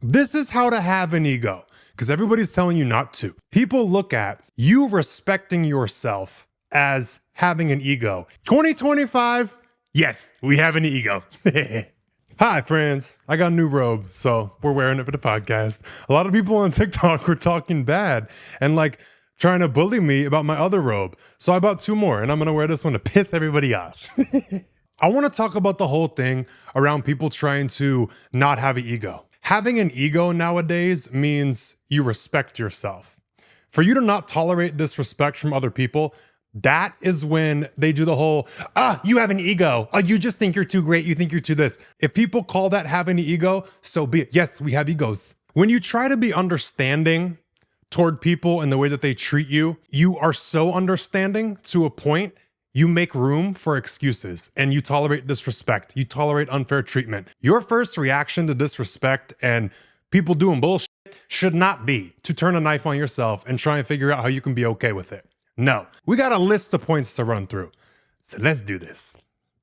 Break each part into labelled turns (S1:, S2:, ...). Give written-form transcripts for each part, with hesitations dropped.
S1: This is how to have an ego, because everybody's telling you not to. People look at you respecting yourself as having an ego. 2025, yes, we have an ego. Hi, friends. I got a new robe, so we're wearing it for the podcast. A lot of people on TikTok were talking bad and like trying to bully me about my other robe. So I bought two more, and I'm going to wear this one to piss everybody off. I want to talk about the whole thing around people trying to not have an ego. Having an ego nowadays means you respect yourself. For you to not tolerate disrespect from other people, that is when they do the whole, you have an ego. Oh, you just think you're too great. You think you're too this. If people call that having an ego, so be it. Yes, we have egos. When you try to be understanding toward people and the way that they treat you, you are so understanding to a point you make room for excuses and you tolerate disrespect. You tolerate unfair treatment. Your first reaction to disrespect and people doing bullshit should not be to turn a knife on yourself and try and figure out how you can be okay with it. No, we got a list of points to run through. So let's do this.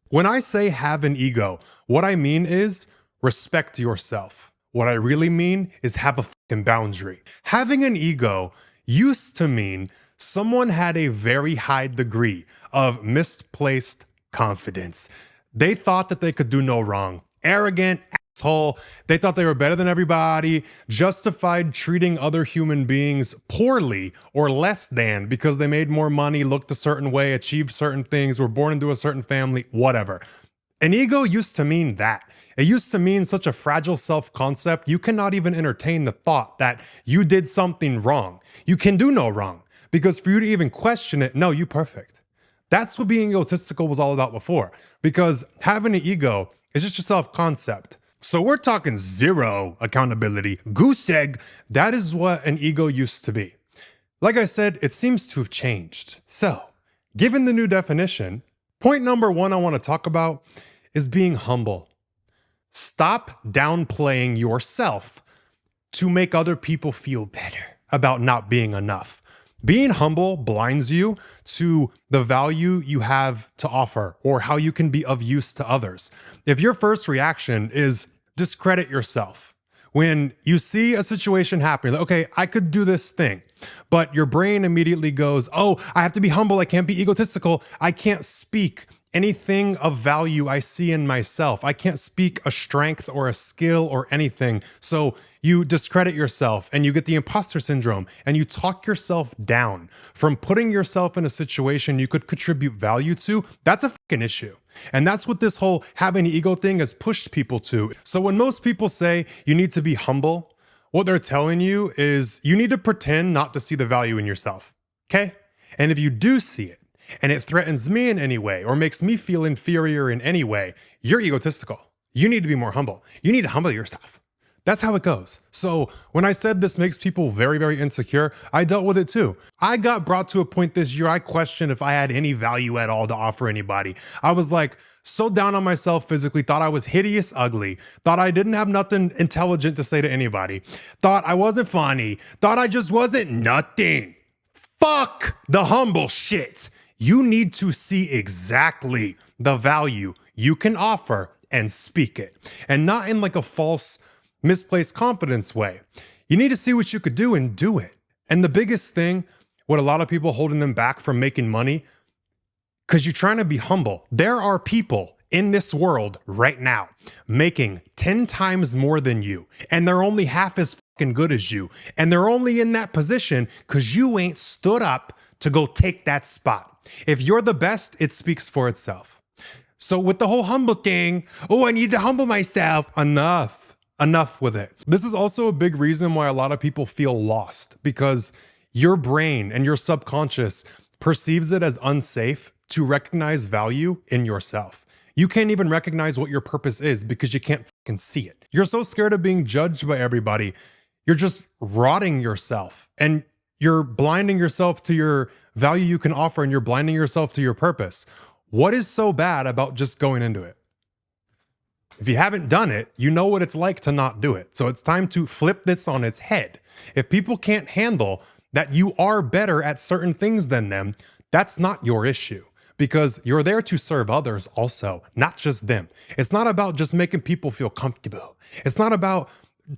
S1: When I say have an ego, what I mean is respect yourself. What I really mean is have a fucking boundary. Having an ego used to mean someone had a very high degree of misplaced confidence. They thought that they could do no wrong. Arrogant, asshole. They thought they were better than everybody, justified treating other human beings poorly or less than because they made more money, looked a certain way, achieved certain things, were born into a certain family, whatever. An ego used to mean that. It used to mean such a fragile self-concept, you cannot even entertain the thought that you did something wrong. You can do no wrong. Because for you to even question it, no, you perfect. That's what being egotistical was all about before. Because having an ego is just your self-concept. So we're talking zero accountability. Goose egg, that is what an ego used to be. Like I said, it seems to have changed. So, given the new definition, point number one I want to talk about is being humble. Stop downplaying yourself to make other people feel better about not being enough. Being humble blinds you to the value you have to offer or how you can be of use to others. If your first reaction is discredit yourself, when you see a situation happening, like, okay, I could do this thing, but your brain immediately goes, oh, I have to be humble. I can't be egotistical. I can't speak anything of value I see in myself. I can't speak a strength or a skill or anything. So you discredit yourself and you get the imposter syndrome and you talk yourself down from putting yourself in a situation you could contribute value to. That's a fucking issue. And that's what this whole having an ego thing has pushed people to. So when most people say you need to be humble, what they're telling you is you need to pretend not to see the value in yourself. Okay? And if you do see it, and it threatens me in any way or makes me feel inferior in any way, you're egotistical. You need to be more humble. You need to humble yourself. That's how it goes. So when I said this makes people very, very insecure, I dealt with it too. I got brought to a point this year, I questioned if I had any value at all to offer anybody. I was like so down on myself physically, thought I was hideous, ugly, thought I didn't have nothing intelligent to say to anybody, thought I wasn't funny, thought I just wasn't nothing. Fuck the humble shit. You need to see exactly the value you can offer and speak it. And not in like a false, misplaced confidence way. You need to see what you could do and do it. And the biggest thing, what a lot of people holding them back from making money, because you're trying to be humble. There are people in this world right now making 10 times more than you, and they're only half as fucking good as you. And they're only in that position because you ain't stood up to go take that spot. If you're the best, it speaks for itself. So with the whole humble thing, oh, I need to humble myself. Enough with it. This is also a big reason why a lot of people feel lost, because your brain and your subconscious perceives it as unsafe to recognize value in yourself. You can't even recognize what your purpose is because you can't fucking see it. You're so scared of being judged by everybody. You're just rotting yourself and you're blinding yourself to your value you can offer, and you're blinding yourself to your purpose. What is so bad about just going into it? If you haven't done it, you know what it's like to not do it. So it's time to flip this on its head. If people can't handle that you are better at certain things than them, that's not your issue, because you're there to serve others also, not just them. It's not about just making people feel comfortable. It's not about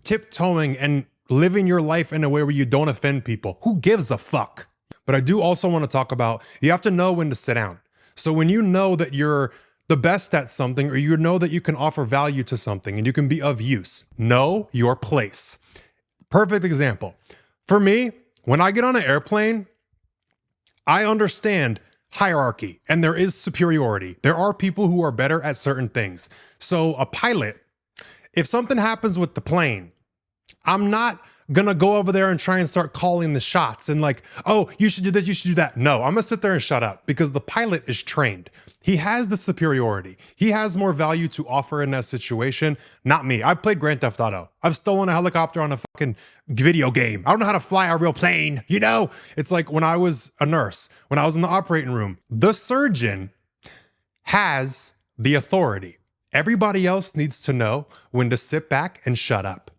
S1: tiptoeing and living your life in a way where you don't offend people. Who gives a fuck? But I do also want to talk about, you have to know when to sit down. So when you know that you're the best at something, or you know that you can offer value to something and you can be of use, know your place. Perfect example. For me, when I get on an airplane, I understand hierarchy and there is superiority. There are people who are better at certain things. So a pilot, if something happens with the plane, I'm not gonna go over there and try and start calling the shots and like, oh, you should do this, you should do that. No, I'm gonna sit there and shut up because the pilot is trained. He has the superiority. He has more value to offer in that situation, not me. I played Grand Theft Auto. I've stolen a helicopter on a fucking video game. I don't know how to fly a real plane, you know? It's like when I was a nurse, when I was in the operating room, the surgeon has the authority. Everybody else needs to know when to sit back and shut up.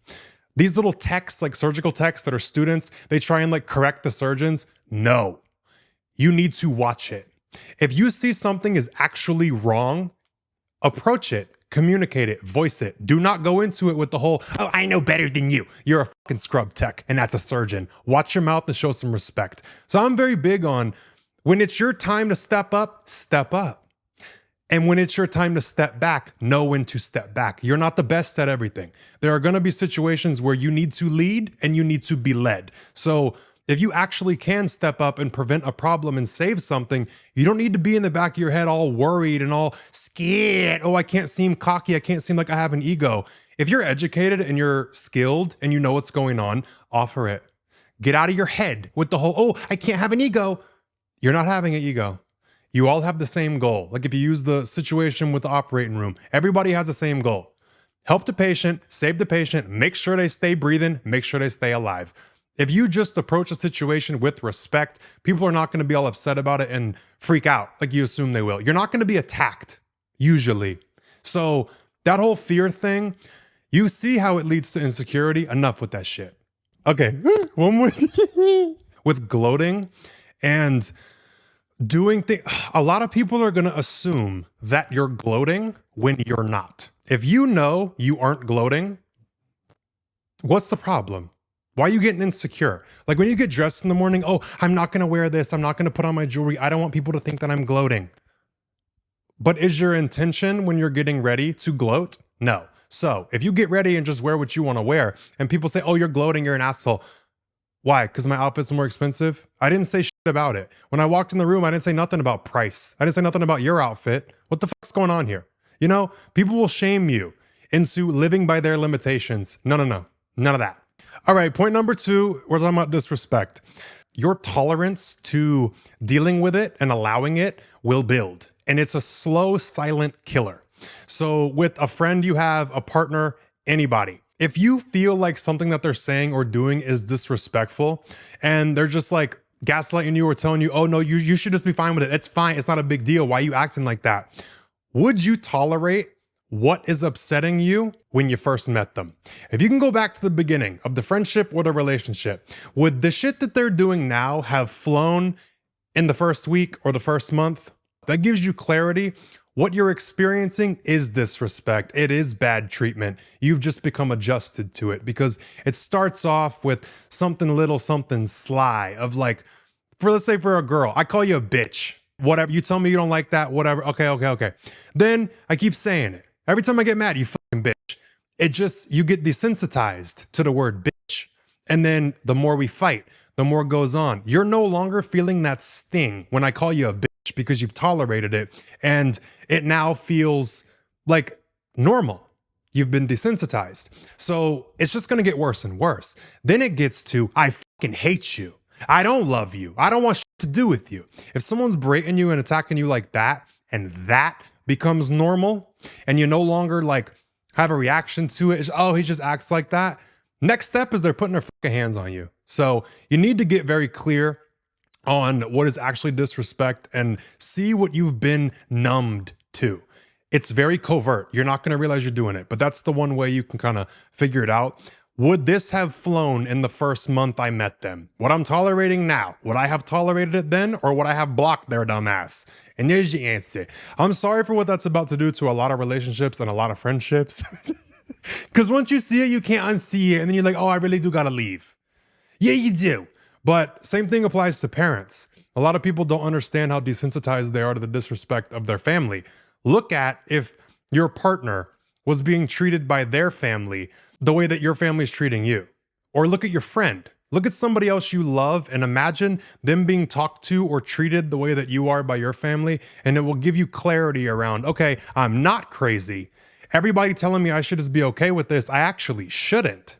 S1: These little techs, like surgical techs that are students, they try and like correct the surgeons. No, you need to watch it. If you see something is actually wrong, approach it, communicate it, voice it. Do not go into it with the whole, oh, I know better than you. You're a fucking scrub tech and that's a surgeon. Watch your mouth and show some respect. So I'm very big on when it's your time to step up, step up. And when it's your time to step back, know when to step back. You're not the best at everything. There are gonna be situations where you need to lead and you need to be led. So if you actually can step up and prevent a problem and save something, you don't need to be in the back of your head all worried and all scared. Oh, I can't seem cocky. I can't seem like I have an ego. If you're educated and you're skilled and you know what's going on, offer it. Get out of your head with the whole, oh, I can't have an ego. You're not having an ego. You all have the same goal. Like if you use the situation with the operating room, everybody has the same goal. Help the patient, save the patient, make sure they stay breathing, make sure they stay alive. If you just approach a situation with respect, people are not going to be all upset about it and freak out like you assume they will. You're not going to be attacked, usually. So that whole fear thing, you see how it leads to insecurity. Enough with that shit. Okay, one more. With gloating and doing things, a lot of people are going to assume that you're gloating when you're not. If you know you aren't gloating, what's the problem? Why are you getting insecure? Like when you get dressed in the morning, oh, I'm not going to wear this. I'm not going to put on my jewelry. I don't want people to think that I'm gloating. But is your intention when you're getting ready to gloat? No. So if you get ready and just wear what you want to wear and people say, oh, you're gloating, you're an asshole. Why? Because my outfit's more expensive? I didn't say shit about it. When I walked in the room, I didn't say nothing about price. I didn't say nothing about your outfit. What the fuck's going on here? You know, people will shame you into living by their limitations. No, none of that. All right, point number 2, we're talking about disrespect. Your tolerance to dealing with it and allowing it will build. And it's a slow, silent killer. So with a friend you have, a partner, anybody, if you feel like something that they're saying or doing is disrespectful and they're just like gaslighting you or telling you, oh no, you should just be fine with it. It's fine. It's not a big deal. Why are you acting like that? Would you tolerate what is upsetting you when you first met them? If you can go back to the beginning of the friendship or the relationship, would the shit that they're doing now have flown in the first week or the first month? That gives you clarity. What you're experiencing is disrespect. It is bad treatment. You've just become adjusted to it because it starts off with something little, something sly of like, let's say for a girl, I call you a bitch, whatever. You tell me you don't like that, whatever. Okay. Then I keep saying it. Every time I get mad, you fucking bitch. You get desensitized to the word bitch. And then the more we fight, the more it goes on. You're no longer feeling that sting when I call you a bitch because you've tolerated it and it now feels like normal. You've been desensitized. So it's just going to get worse and worse. Then it gets to, I fucking hate you. I don't love you. I don't want shit to do with you. If someone's berating you and attacking you like that, and that becomes normal, and you no longer like have a reaction to it, oh, he just acts like that. Next step is they're putting their fucking hands on you. So you need to get very clear on what is actually disrespect and see what you've been numbed to. It's very covert. You're not going to realize you're doing it, but that's the one way you can kind of figure it out. Would this have flown in the first month I met them? What I'm tolerating now, would I have tolerated it then, or would I have blocked their dumb ass? And there's the answer. I'm sorry for what that's about to do to a lot of relationships and a lot of friendships. Because once you see it, you can't unsee it. And then you're like, oh, I really do gotta leave. Yeah, you do. But same thing applies to parents. A lot of people don't understand how desensitized they are to the disrespect of their family. Look at if your partner was being treated by their family the way that your family is treating you. Or look at your friend. Look at somebody else you love and imagine them being talked to or treated the way that you are by your family. And it will give you clarity around, okay, I'm not crazy. Everybody telling me I should just be okay with this. I actually shouldn't.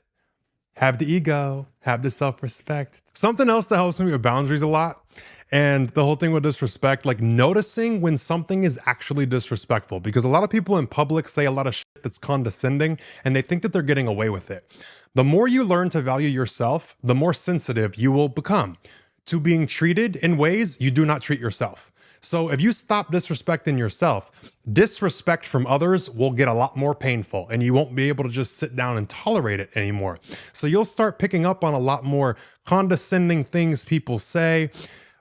S1: Have the ego, have the self-respect. Something else that helps me with boundaries a lot, and the whole thing with disrespect, like noticing when something is actually disrespectful, because a lot of people in public say a lot of shit that's condescending and they think that they're getting away with it. The more you learn to value yourself, the more sensitive you will become to being treated in ways you do not treat yourself. So if you stop disrespecting yourself, disrespect from others will get a lot more painful and you won't be able to just sit down and tolerate it anymore. So you'll start picking up on a lot more condescending things people say,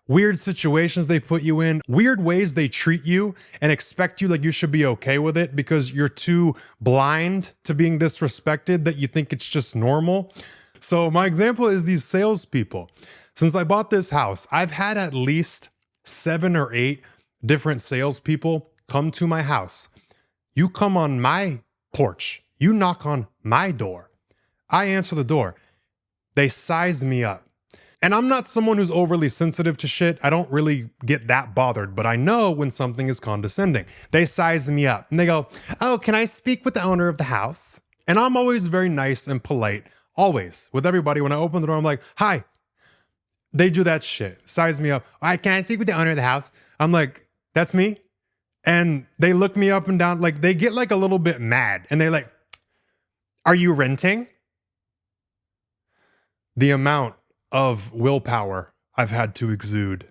S1: weird situations they put you in, weird ways they treat you and expect you like you should be okay with it because you're too blind to being disrespected that you think it's just normal. So my example is these salespeople. Since I bought this house, I've had at least 7 or 8 different salespeople come to my house. You come on my porch, you knock on my door. I answer the door. They size me up. And I'm not someone who's overly sensitive to shit. I don't really get that bothered, but I know when something is condescending. They size me up and they go, oh, can I speak with the owner of the house? And I'm always very nice and polite, always, with everybody. When I open the door, I'm like, hi. They do that shit, size me up. All right, can I speak with the owner of the house? I'm like, that's me? And they look me up and down, like they get like a little bit mad and they're like, are you renting? The amount of willpower I've had to exude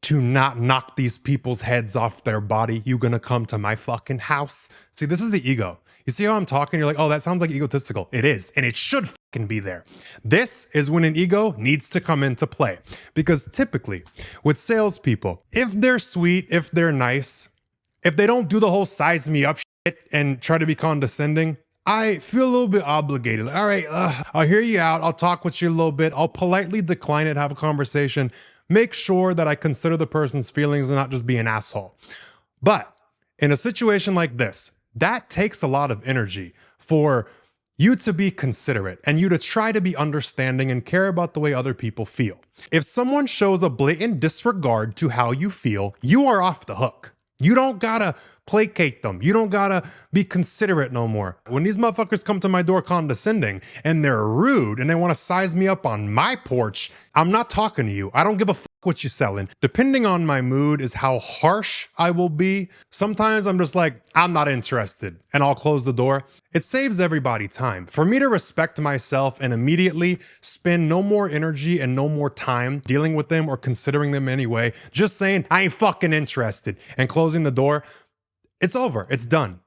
S1: to not knock these people's heads off their body. You gonna come to my fucking house? See, this is the ego. You see how I'm talking? You're like, oh, that sounds like egotistical. It is, and it should fucking be there. This is when an ego needs to come into play. Because typically, with salespeople, if they're sweet, if they're nice, if they don't do the whole size me up shit and try to be condescending, I feel a little bit obligated. Like, all right, I'll hear you out. I'll talk with you a little bit. I'll politely decline it, have a conversation. Make sure that I consider the person's feelings and not just be an asshole. But in a situation like this, that takes a lot of energy for you to be considerate and you to try to be understanding and care about the way other people feel. If someone shows a blatant disregard to how you feel, you are off the hook. You don't gotta placate them. You don't gotta be considerate no more. When these motherfuckers come to my door condescending and they're rude and they wanna size me up on my porch, I'm not talking to you. I don't give a fuck what you're selling. Depending on my mood is how harsh I will be. Sometimes I'm just like, I'm not interested, and I'll close the door. It saves everybody time. For me to respect myself and immediately spend no more energy and no more time dealing with them or considering them anyway, just saying, I ain't fucking interested, and closing the door, it's over. It's done.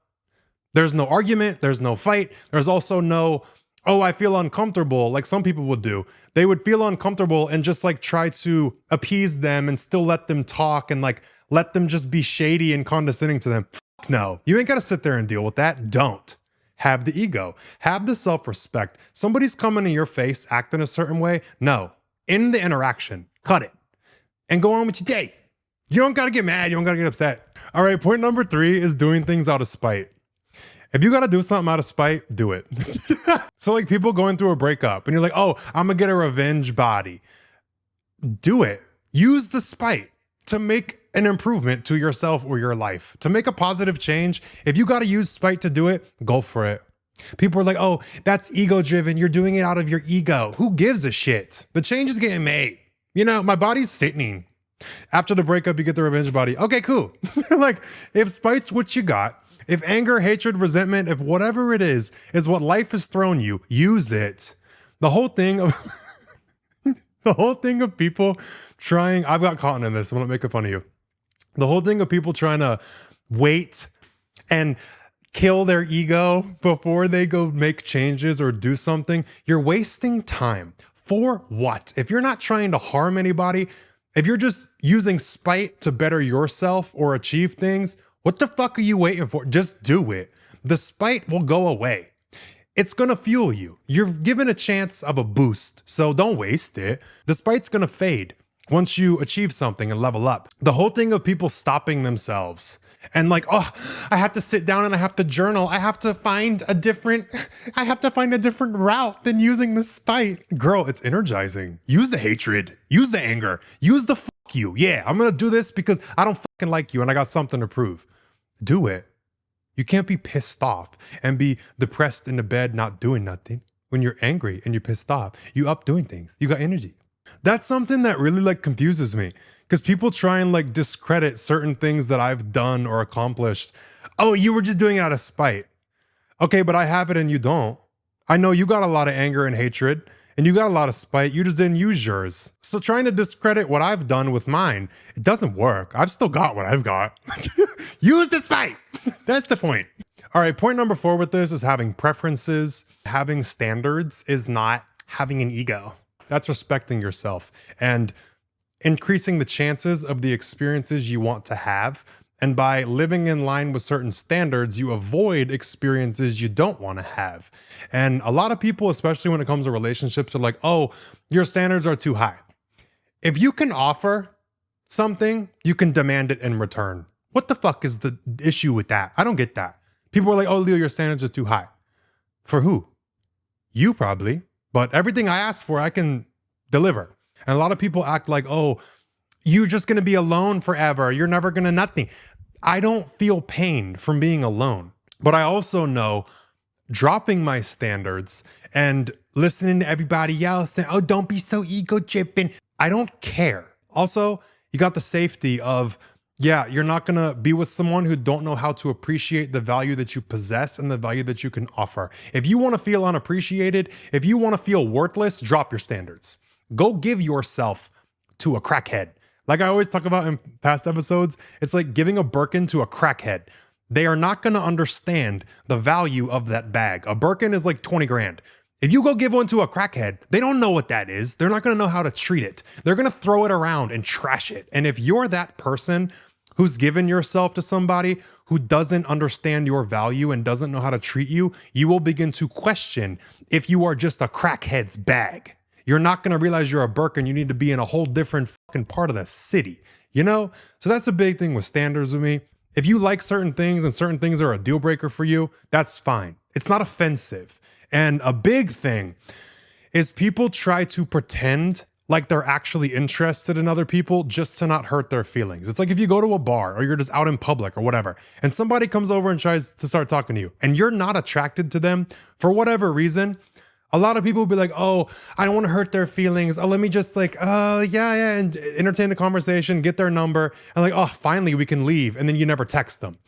S1: There's no argument. There's no fight. There's also no, oh, I feel uncomfortable, like some people would do. They would feel uncomfortable and just like try to appease them and still let them talk and like let them just be shady and condescending to them. Fuck no. You ain't got to sit there and deal with that. Don't. Have the ego. Have the self-respect. Somebody's coming in your face acting a certain way. No. End the interaction. Cut it. And go on with your day. You don't got to get mad. You don't got to get upset. All right, point number 3 is doing things out of spite. If you got to do something out of spite, do it. So like people going through a breakup and you're like, oh, I'm going to get a revenge body. Do it. Use the spite to make an improvement to yourself or your life, to make a positive change. If you got to use spite to do it, go for it. People are like, oh, that's ego driven. You're doing it out of your ego. Who gives a shit? The change is getting made. You know, my body's sickening. After the breakup, you get the revenge body. Okay, cool. Like if spite's what you got, if anger, hatred, resentment, if whatever it is what life has thrown you, use it. The whole thing of the whole thing of people trying, I've got caught in this, I'm not making fun of you. The whole thing of people trying to wait and kill their ego before they go make changes or do something, you're wasting time. For what? If you're not trying to harm anybody, if you're just using spite to better yourself or achieve things, what the fuck are you waiting for? Just do it. the spite will go away. It's gonna fuel you. You're given a chance of a boost, so don't waste it. The spite's gonna fade once you achieve something and level up. The whole thing of people stopping themselves and like, oh, I have to sit down and I have to journal. I have to find a different route than using the spite. Girl, it's energizing. Use the hatred, use the anger, use the fuck you. Yeah, I'm gonna do this because I don't fucking like you and I got something to prove. Do it. You can't be pissed off and be depressed in the bed not doing nothing. When you're angry and you're pissed off, you up doing things. You got energy. That's something that really like confuses me because people try and like discredit certain things that I've done or accomplished. Oh, you were just doing it out of spite. Okay, but I have it and you don't. I know you got a lot of anger and hatred and you got a lot of spite. You just didn't use yours. So trying to discredit what I've done with mine, it doesn't work. I've still got what I've got. Use the spite. That's the point. All right, point number 4 with this is having preferences. Having standards is not having an ego. That's respecting yourself and increasing the chances of the experiences you want to have. And by living in line with certain standards, you avoid experiences you don't want to have. And a lot of people, especially when it comes to relationships, are like, oh, your standards are too high. If you can offer something, you can demand it in return. What the fuck is the issue with that? I don't get that. People are like, oh, Leo, your standards are too high. For who? You probably. But everything I ask for, I can deliver. And a lot of people act like, oh, you're just going to be alone forever. You're never going to nothing. I don't feel pain from being alone. But I also know dropping my standards and listening to everybody else and, oh, don't be so ego-driven. I don't care. Also, you got the safety of, yeah, you're not going to be with someone who don't know how to appreciate the value that you possess and the value that you can offer. If you want to feel unappreciated, if you want to feel worthless, drop your standards. Go give yourself to a crackhead. Like I always talk about in past episodes, it's like giving a Birkin to a crackhead. They are not going to understand the value of that bag. A Birkin is like 20 grand. If you go give one to a crackhead, they don't know what that is. They're not going to know how to treat it. They're going to throw it around and trash it. And if you're that person who's given yourself to somebody who doesn't understand your value and doesn't know how to treat you, you will begin to question if you are just a crackhead's bag. You're not going to realize you're a Birkin. You need to be in a whole different fucking part of the city, you know? So that's a big thing with standards with me. If you like certain things and certain things are a deal breaker for you, that's fine. It's not offensive. And a big thing is people try to pretend like they're actually interested in other people just to not hurt their feelings. It's like if you go to a bar or you're just out in public or whatever, and somebody comes over and tries to start talking to you and you're not attracted to them for whatever reason, a lot of people will be like, oh, I don't want to hurt their feelings. Oh, let me just like, yeah, and entertain the conversation, get their number. And like, oh, finally we can leave. And then you never text them.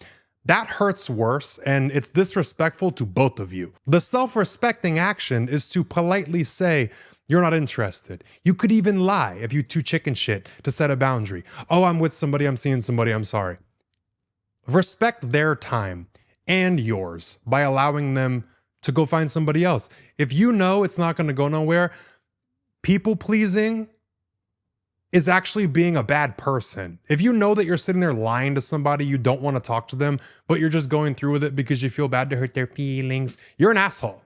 S1: That hurts worse and it's disrespectful to both of you. The self-respecting action is to politely say, you're not interested. You could even lie if you too chicken shit to set a boundary. Oh, I'm with somebody, I'm seeing somebody, I'm sorry. Respect their time and yours by allowing them to go find somebody else. If you know it's not going to go nowhere, people pleasing is actually being a bad person. If you know that you're sitting there lying to somebody, you don't want to talk to them, but you're just going through with it because you feel bad to hurt their feelings, you're an asshole.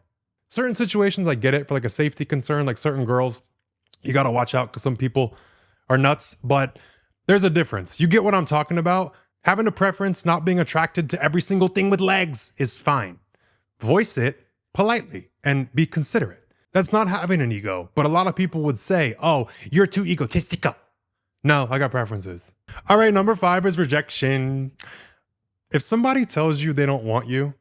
S1: Certain situations, I get it, for like a safety concern, like certain girls, you got to watch out because some people are nuts, but there's a difference. You get what I'm talking about? Having a preference, not being attracted to every single thing with legs is fine. Voice it politely and be considerate. That's not having an ego, but a lot of people would say, oh, you're too egotistical. No, I got preferences. All right, number 5 is rejection. If somebody tells you they don't want you,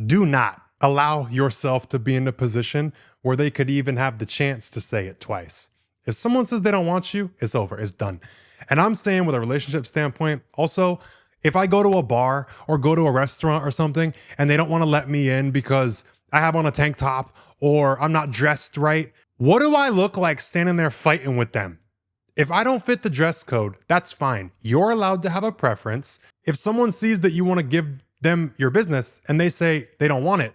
S1: do not allow yourself to be in a position where they could even have the chance to say it twice. If someone says they don't want you, it's over, it's done. And I'm saying with a relationship standpoint, also, if I go to a bar or go to a restaurant or something and they don't want to let me in because I have on a tank top or I'm not dressed right, what do I look like standing there fighting with them? If I don't fit the dress code, that's fine. You're allowed to have a preference. If someone sees that you want to give them your business and they say they don't want it,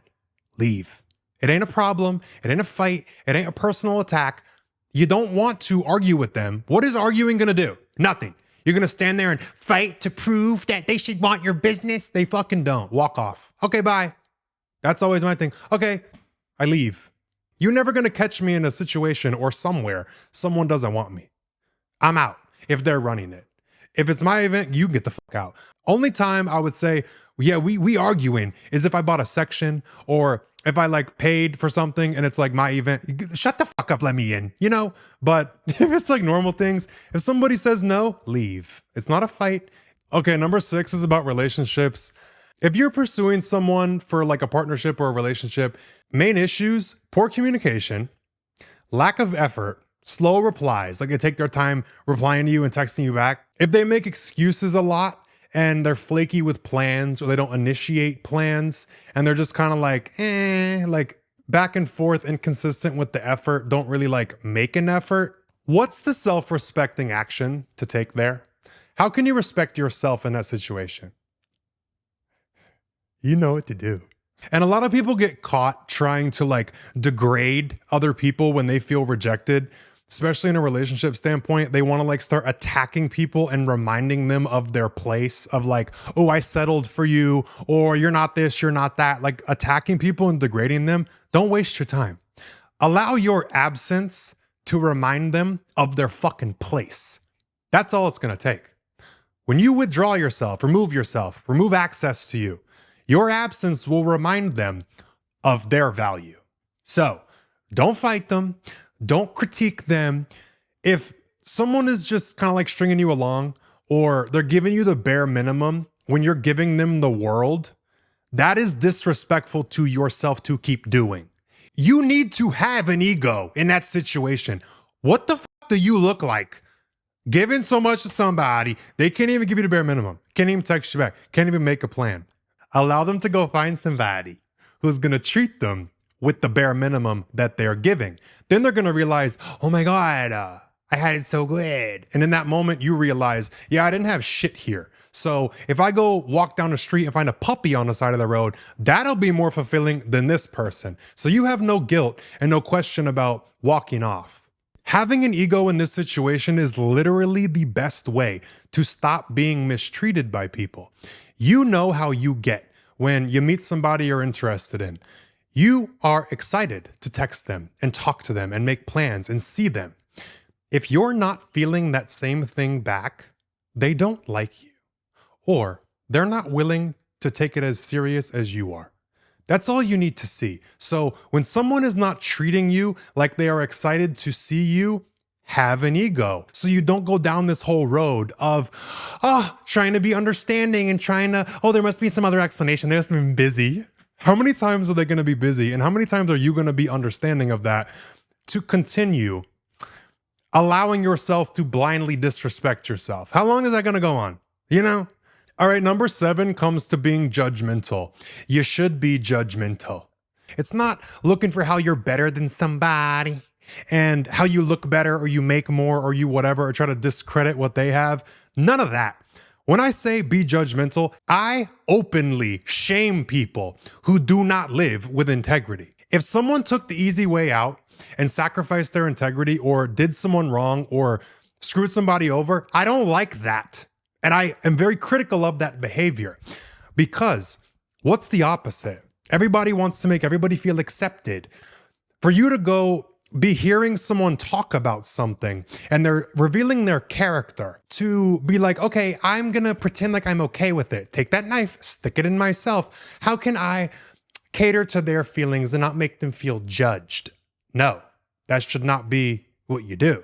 S1: leave. It ain't a problem. It ain't a fight. It ain't a personal attack. You don't want to argue with them. What is arguing going to do? Nothing. You're going to stand there and fight to prove that they should want your business? They fucking don't. Walk off. Okay, bye. That's always my thing. Okay, I leave. You're never gonna catch me in a situation or somewhere someone doesn't want me. I'm out if they're running it. If it's my event, you get the fuck out. Only time I would say, yeah, we arguing is if I bought a section or if I like paid for something and it's like my event. Shut the fuck up, let me in, you know? But if it's like normal things, if somebody says no, leave. It's not a fight. Okay, number 6 is about relationships. If you're pursuing someone for like a partnership or a relationship, main issues, poor communication, lack of effort, slow replies, like they take their time replying to you and texting you back. If they make excuses a lot and they're flaky with plans or they don't initiate plans and they're just kind of like back and forth, inconsistent with the effort, don't really like make an effort. What's the self-respecting action to take there? How can you respect yourself in that situation? You know what to do. And a lot of people get caught trying to like degrade other people when they feel rejected, especially in a relationship standpoint. They want to like start attacking people and reminding them of their place of like, oh, I settled for you, or you're not this, you're not that. Like attacking people and degrading them. Don't waste your time. Allow your absence to remind them of their fucking place. That's all it's going to take. When you withdraw yourself, remove access to you, your absence will remind them of their value. So don't fight them. Don't critique them. If someone is just kind of like stringing you along or they're giving you the bare minimum when you're giving them the world, that is disrespectful to yourself to keep doing. You need to have an ego in that situation. What the fuck do you look like? Giving so much to somebody, they can't even give you the bare minimum. Can't even text you back. Can't even make a plan. Allow them to go find somebody who's going to treat them with the bare minimum that they're giving. Then they're going to realize, oh my God, I had it so good. And in that moment, you realize, yeah, I didn't have shit here. So if I go walk down the street and find a puppy on the side of the road, that'll be more fulfilling than this person. So you have no guilt and no question about walking off. Having an ego in this situation is literally the best way to stop being mistreated by people. You know how you get when you meet somebody you're interested in. You are excited to text them and talk to them and make plans and see them. If you're not feeling that same thing back, they don't like you, or they're not willing to take it as serious as you are. That's all you need to see. So when someone is not treating you like they are excited to see you, have an ego. So you don't go down this whole road of, trying to be understanding and trying to, there must be some other explanation. They must have been busy. How many times are they going to be busy? And how many times are you going to be understanding of that to continue allowing yourself to blindly disrespect yourself? How long is that going to go on? You know? All right, number 7 comes to being judgmental. You should be judgmental. It's not looking for how you're better than somebody and how you look better or you make more or you whatever, or try to discredit what they have. None of that. When I say be judgmental, I openly shame people who do not live with integrity. If someone took the easy way out and sacrificed their integrity or did someone wrong or screwed somebody over, I don't like that. And I am very critical of that behavior, because what's the opposite? Everybody wants to make everybody feel accepted. For you to go be hearing someone talk about something and they're revealing their character, to be like, okay, I'm going to pretend like I'm okay with it. Take that knife, stick it in myself. How can I cater to their feelings and not make them feel judged? No, that should not be what you do.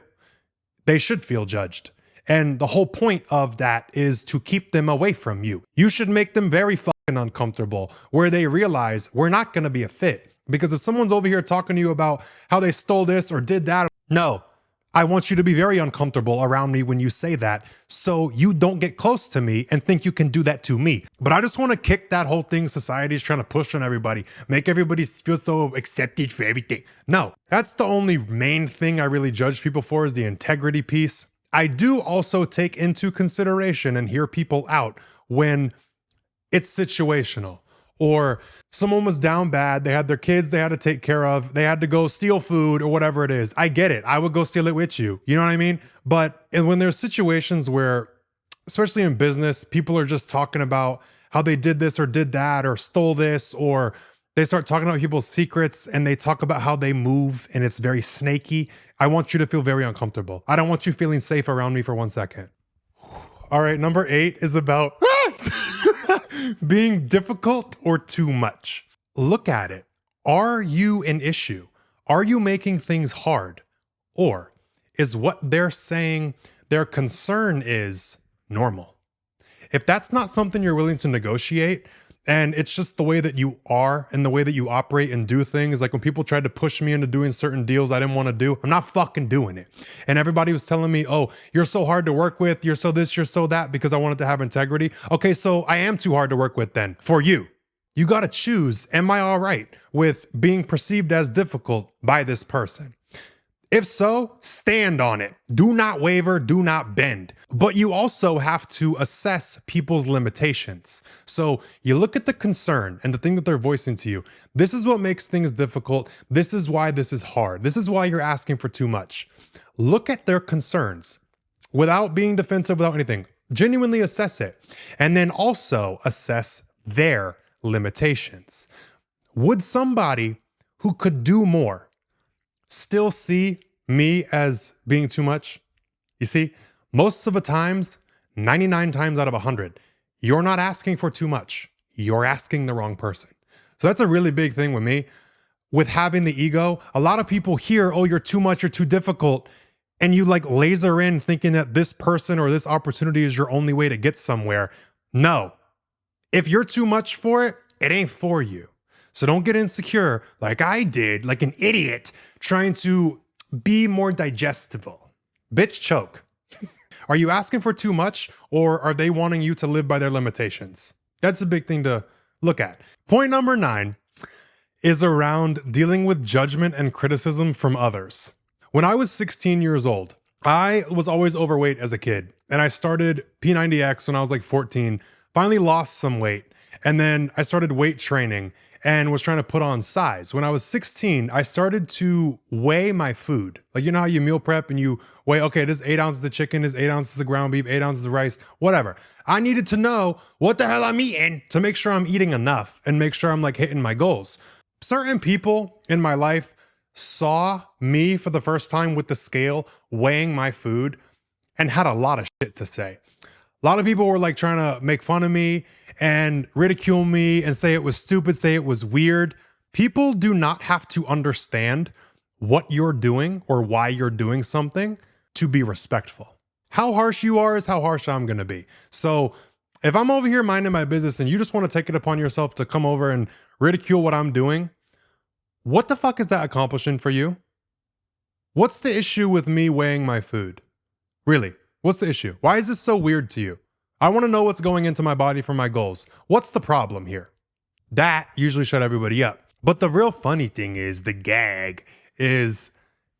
S1: They should feel judged. And the whole point of that is to keep them away from you. You should make them very fucking uncomfortable, where they realize we're not going to be a fit. Because if someone's over here talking to you about how they stole this or did that, no, I want you to be very uncomfortable around me when you say that, so you don't get close to me and think you can do that to me. But I just want to kick that whole thing society is trying to push on everybody, make everybody feel so accepted for everything. No, that's the only main thing I really judge people for, is the integrity piece. I do also take into consideration and hear people out when it's situational, or someone was down bad, they had their kids they had to take care of, they had to go steal food or whatever it is. I get it. I would go steal it with you. You know what I mean? But when there's situations where, especially in business, people are just talking about how they did this or did that or stole this, or They start talking about people's secrets and they talk about how they move and it's very snaky. I want you to feel very uncomfortable. I don't want you feeling safe around me for 1 second. All right, number 8 is about being difficult or too much. Look at it. Are you an issue? Are you making things hard? Or is what they're saying their concern is normal? If that's not something you're willing to negotiate, and it's just the way that you are and the way that you operate and do things, like when people tried to push me into doing certain deals I didn't want to do, I'm not fucking doing it. And everybody was telling me, oh, you're so hard to work with, you're so this, you're so that, because I wanted to have integrity. Okay, so I am too hard to work with then, for you. You got to choose, am I all right with being perceived as difficult by this person? If so, stand on it. Do not waver, do not bend. But you also have to assess people's limitations. So you look at the concern and the thing that they're voicing to you. This is what makes things difficult. This is why this is hard. This is why you're asking for too much. Look at their concerns without being defensive, without anything. Genuinely assess it. And then also assess their limitations. Would somebody who could do more still see me as being too much? You see, most of the times, 99 times out of 100, you're not asking for too much. You're asking the wrong person. So that's a really big thing with me. With having the ego, a lot of people hear, oh, you're too much, you're too difficult. And you like laser in thinking that this person or this opportunity is your only way to get somewhere. No. If you're too much for it, it ain't for you. So don't get insecure like I did, like an idiot, trying to be more digestible. Bitch, choke. Are you asking for too much, or are they wanting you to live by their limitations? That's a big thing to look at. Point number 9 is around dealing with judgment and criticism from others. When I was 16 years old, I was always overweight as a kid, and I started P90X when I was like 14, finally lost some weight, and then I started weight training and was trying to put on size. When I was 16, I started to weigh my food. Like, you know how you meal prep and you weigh, okay, this is 8 ounces of chicken, this is 8 ounces of ground beef, 8 ounces of rice, whatever. I needed to know what the hell I'm eating to make sure I'm eating enough and make sure I'm like hitting my goals. Certain people in my life saw me for the first time with the scale weighing my food and had a lot of shit to say. A lot of people were like trying to make fun of me and ridicule me and say it was stupid, say it was weird. People do not have to understand what you're doing or why you're doing something to be respectful. How harsh you are is how harsh I'm going to be. So if I'm over here minding my business and you just want to take it upon yourself to come over and ridicule what I'm doing, what the fuck is that accomplishing for you? What's the issue with me weighing my food? Really? What's the issue? Why is this so weird to you? I want to know what's going into my body for my goals. What's the problem here? That usually shut everybody up. But the real funny thing is, the gag is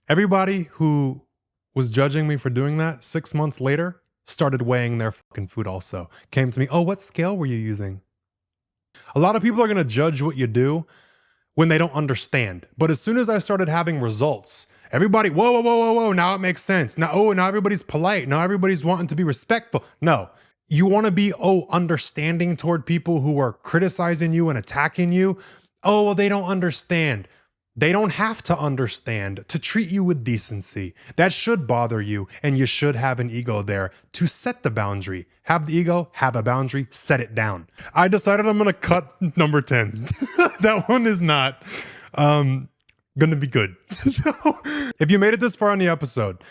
S1: everybody who was judging me for doing that 6 months later started weighing their fucking food also. Came to me, oh, what scale were you using? A lot of people are going to judge what you do when they don't understand. But as soon as I started having results, everybody, whoa, whoa, whoa, whoa, whoa, now it makes sense. Now, oh, now everybody's polite. Now everybody's wanting to be respectful. No, you want to be, understanding toward people who are criticizing you and attacking you. Oh, well, they don't understand. They don't have to understand to treat you with decency. That should bother you, and you should have an ego there to set the boundary. Have the ego, have a boundary, set it down. I decided I'm going to cut number 10. That one is not gonna be good. So if you made it this far in the episode,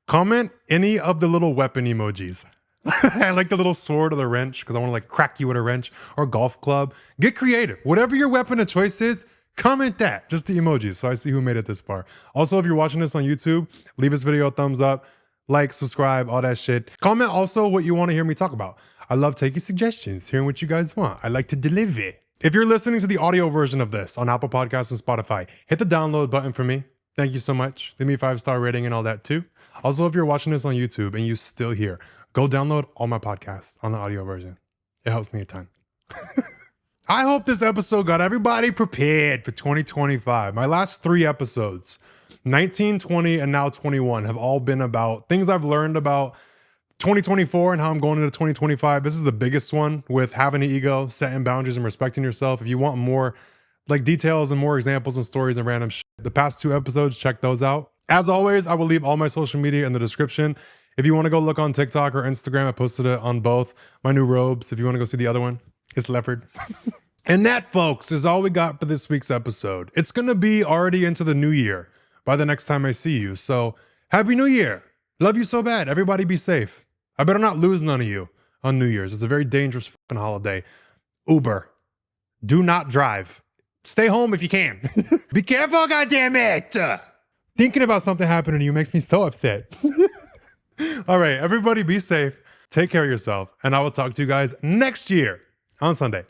S1: comment any of the little weapon emojis. I like the little sword or the wrench because I want to like crack you with a wrench, or golf club. Get creative. Whatever your weapon of choice is, comment that. Just the emojis so I see who made it this far. Also, if you're watching this on YouTube, leave this video a thumbs up, like, subscribe, all that shit. Comment also what you want to hear me talk about. I love taking suggestions, hearing what you guys want. I like to deliver. If you're listening to the audio version of this on Apple Podcasts and Spotify, hit the download button for me. Thank you so much. Leave me a 5-star rating and all that too. Also, if you're watching this on YouTube and you still here, go download all my podcasts on the audio version. It helps me a ton. I hope this episode got everybody prepared for 2025. My last 3 episodes, 19, 20, and now 21, have all been about things I've learned about 2024 and how I'm going into 2025. This is the biggest one with having an ego, setting boundaries, and respecting yourself. If you want more like details and more examples and stories and random shit. The past 2 episodes, check those out. As always, I will leave all my social media in the description. If you want to go look on TikTok or Instagram, I posted it on both. My new robes, if you want to go see the other one, it's leopard. And that, folks, is all we got for this week's episode. It's going to be already into the new year by the next time I see you. So Happy New Year. Love you so bad. Everybody be safe. I better not lose none of you on New Year's. It's a very dangerous fucking holiday. Uber. Do not drive. Stay home if you can. Be careful, goddammit. Thinking about something happening to you makes me so upset. All right, everybody be safe. Take care of yourself. And I will talk to you guys next year on Sunday.